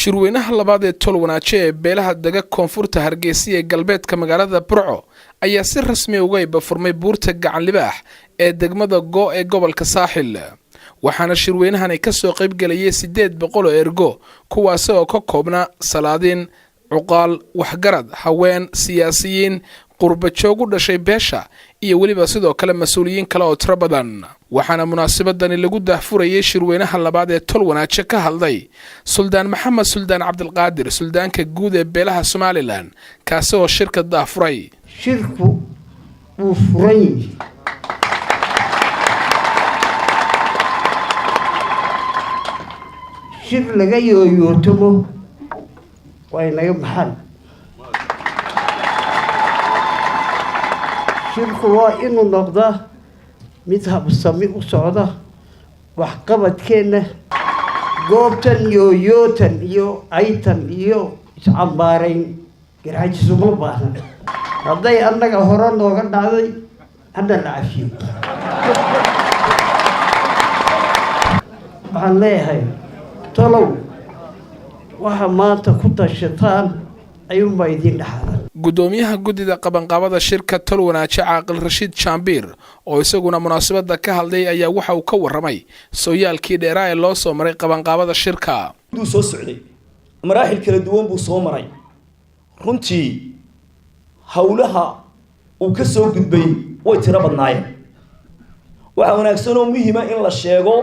shirweynaha labaad ee tol wanaaje ee beelaha daga koonfurta Hargeysa ee galbeedka magaalada Burco ayaa si rasmi uga ibafurmay buurta gacan libaax ee degmada Go ee gobolka Saaxil waxaana shirweynahan ka soo qayb galayay 800 ergo kuwaas oo ka koobna salaadiin cuqaal waxgarad haween siyaasiyiin qurba joogu dhashay beesha iyo waliba sidoo kale mas'uuliyiin kale oo tiro badan waxaana munaasabadani lagu daahfurayay shirweynaha labaad ee tol wanaaje ka hadlay Suldaan Maxamed Suldaan Cabdilqaadir suldaanka guud ee beelaha Somaliland kaas oo shirka daahfuray shirku uu furay shir laga yooyootomo way naga baxan shirku waa inuu noqdo mid habsami u socda wax qabadkeena goobtan yooyootan iyo aytan iyo iscambaarayn garxajisuma baahna hadday annaga hore nooga dhacday hadda la cafiyo waxaan leeyahay tolow waxa maanta ku tashataan ayuunbaa idiin dhaxada gudoomiyaha gudida qabanqaabada shirka tol wanaaje Caaqil Rashiid Jambiir oo isaguna munaasabada ka hadlay ayaa waxa uu ka waramay sooyaalkii dheeraa ee loo soo maray qabanqaabada shirka uu soo socday maraaxil kala duwan buu soo maray runtii hawlaha uu ka soo gudbay way tiro badnaayeen waxa wanaagsan oo muhiim ah in la sheego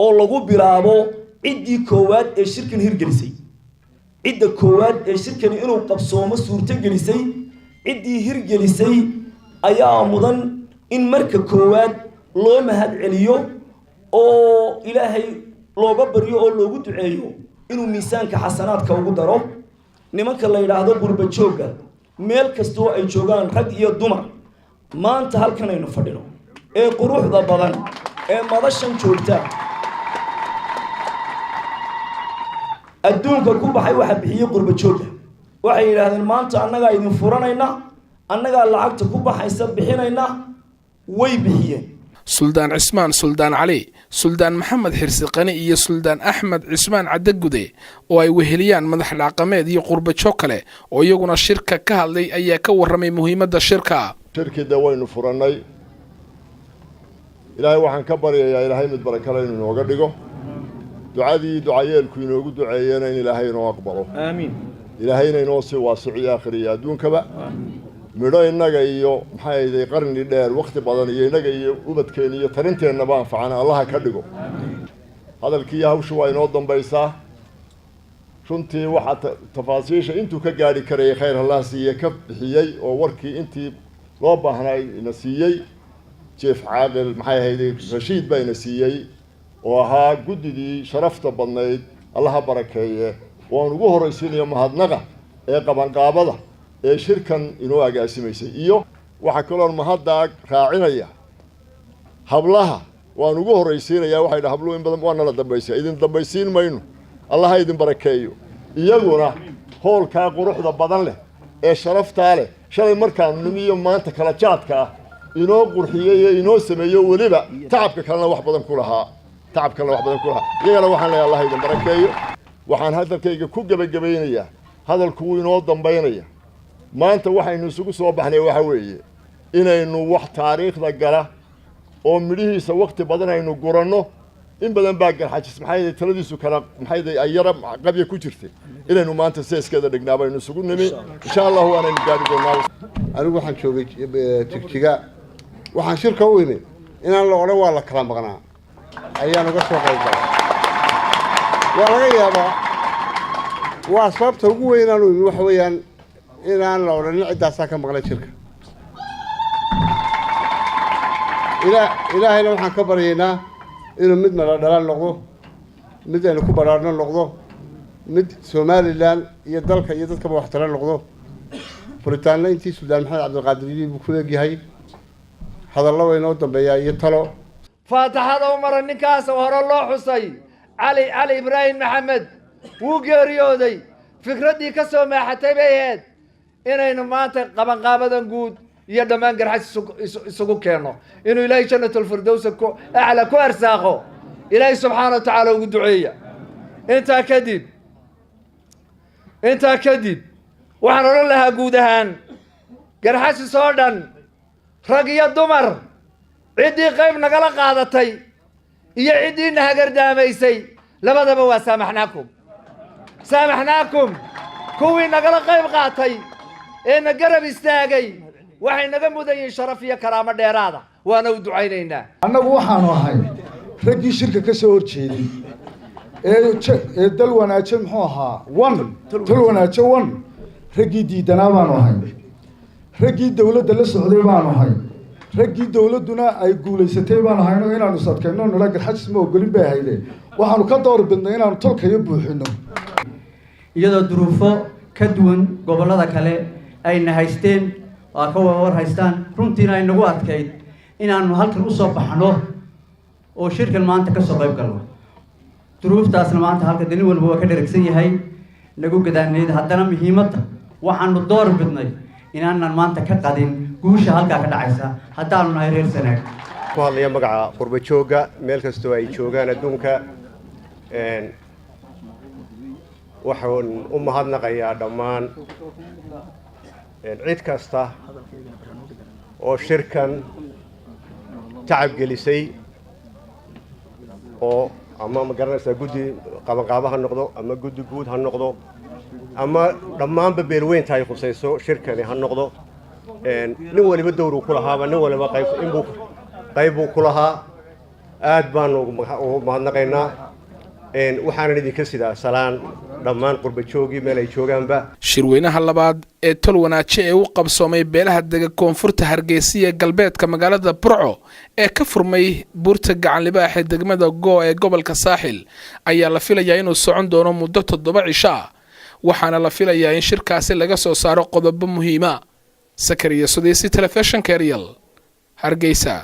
oo lagu bilaabo ciddii koowaad ee shirkan hirgelisay cidda koowaad ee shirkan inuu qabsoomo suurto gelisay ciddii hirgelisay ayaa mudan in marka koowaad loo mahad celiyo oo ilaahay looga baryo oo loogu duceeyo inuu miisaanka xasanaadka ugu daro nimanka la yiraahdo qurba jooga meel kasto ay joogaan rag iyo dumar maanta halkan aynu fadhino ee quruxda badan ee madashan joogta adduunka ku baxay waxa bixiyay qurba jooga waxay yiraahdeen maanta annaga idin furanayna annaga lacagta ku baxaysa bixinayna way bixiyeen Suldaan Cismaan Suldaan Cali Suldaan Maxamed Xirsiqani iyo Suldaan Axmed Cismaan Cadagude oo ay weheliyaan madax dhaqameed iyo qurba joog kale oo iyaguna shirka ka hadlay ayaa ka waramay muhiimadda shirkida waynu furanay ilaahay waxaan ka baryayaa ilaahay mid barakale inuu nooga dhigo ducadii ducayeelku inoogu duceeyeen in ilaahay inoo aqbalo amiin ilaahayna inoo sii waasiciyo aakhiriya adduunkaba midho innaga iyo maxay ahayd qarni dheer waqti badan iyo innaga iyo ubadkeen iyo tarinteennaba anfacana allaha ka dhigo hadalkii hawshu waa inoo dambaysaa runtii waxaa tafaasiisha intuu ka gaadhi karayay khayr allah siiye ka bixiyey oo warkii intii loo baahnay ina siiyey jeef caaqil maxay ahayd Rashiid baa ina siiyey oo ahaa gudidii sharafta badnayd allaha barakeeye waan ugu horeysiinayo mahadnaqa ee qabanqaabada ee shirkan inoo agaasimaysay iyo waxa kaloon mahadda raacinaya hablaha waan ugu horeysiinayaa waxay dhahay habluhu in badan waa nala dambaysay idin dambaysiin mayno allaha idin barakeeyo iyaguna hoolka quruxda badan leh ee sharafta leh shalay markaan nimiyo maanta kala jaadka inoo qurxiyay inoo sameeyo waliba tacabka kalena wax badan ku lahaa iyagana waxaan leeyahay allah idin barakeeyo waxaan hadalkayga ku gabagabaynayaa hadalku inoo dambaynaya maanta waxaynu isugu soo baxnay waxa weeye inaynu wax taariikhda gala oo midhihiisa waqti badan aynu guranno in badan baa garxajis maxay taladiisu kala maxay ayara qabya ku jirtay inaynu maanta seeskeeda dhignaa baynu isugu nimi insha Allah waana gaari doonaa anigu waxaan joogay tigtiga waxaan shirka u imid inaan la oran waa la kala maqnaa ayaan uga soo qayb galay waa laga yaabaa waa sababta ugu weyn aanu waxa weeyaan inaan la oran ciddaas ka maqlay shirka ilaahayna waxaan ka baryaynaa inuu mid mala dhalan noqdo mid aynu ku baraarno noqdo mid Somaliland iyo dalka iyo dadkaba wax tala noqdo furitaanna intii Suldaan Maxamed Cabdilqaadir buu ku leeyahay hadallo weyn oo dambeeya iyo talo faataxada umar ninkaas oo hore loo xusay cali ibraahim maxamed wuu geeriyooday fikradii ka soo maaxatay bay ahayd inaynu maanta qabanqaabadan guud iyo dhammaan garxas isugu keeno inuu ilaahay jannatul firdaws ku aala ku arsaaqo ilaahay subxaanahu wa ta'aala ugu duceeya inta kadib intaa kadib waxaan odhan lahaa guud ahaan garxasis oo dhan rag iyo dumar ciddii qayb nagala qaadatay iyo ciddii na hagardaamaysay labadaba waa saamaxnaakum kuwii nagala qayb qaatay ee na garab istaagay waxay naga mudan yihiin sharaf iyo karaamo dheeraada waana u ducaynaynaa. annagu waxaanu ahay raggii shirka ka soo horjeeday ee dal wanaajo muxuu ahaa dal wanaajo raggii diidanaa baanu ahay raggii dawladda la socday baanu ahay raggii dawladduna ay guulaysatay baanu ahayno inaanu sadkayno nala garxajis ma ogolin bay ahayde waxaanu ka door bidnay inaanu tolkayo buuxino iyadoo duruufo ka duwan gobollada kale ayna haysteen waa ka war haystaan runtiina ay nagu adkayd inaanu halkan u soo baxno oo shirkan maanta ka soo qayb galno duruuftaasna maanta halka dani walba waa ka dheragsan yahay nagu gadaaneed haddana muhiimadda waxaanu door bidnay inaanan maanta ka qadin guusha halkaa ka dhacaysa haddaanu nahay reer Sanaag ku hadlaya magaca qurba jooga meel kastoo ay joogaan adduunka waxaan u mahadnaqayaa dhammaan cid kasta oo shirkan tacab gelisay oo ama ma garanaysaa guddi qabanqaabo ha noqdo ama guddi guud ha noqdo ama dhammaanba beelweynta ay khusayso shirkani ha noqdo nin waliba dowr ku lahaaba nin waliba qayb buu ku lahaa aad baanu ugu mahadnaqaynaa waxaanan idinka sidaa salaan dhammaan qurba joogii meel ay joogaanba shirweynaha labaad ee tol wanaaje ee u qabsoomay beelaha dega koonfurta Hargeysa ee galbeedka magaalada Burco ee ka furmay buurta gacan libaax ee degmada Go ee gobolka Saaxil ayaa la filayaa inuu socon doono muddo 7 cisho waxaana la filayaa in shirkaasi laga soo saaro qodobo muhiim ah. Sakariya Sudeesi, Telefishinka Real, Hargeysa.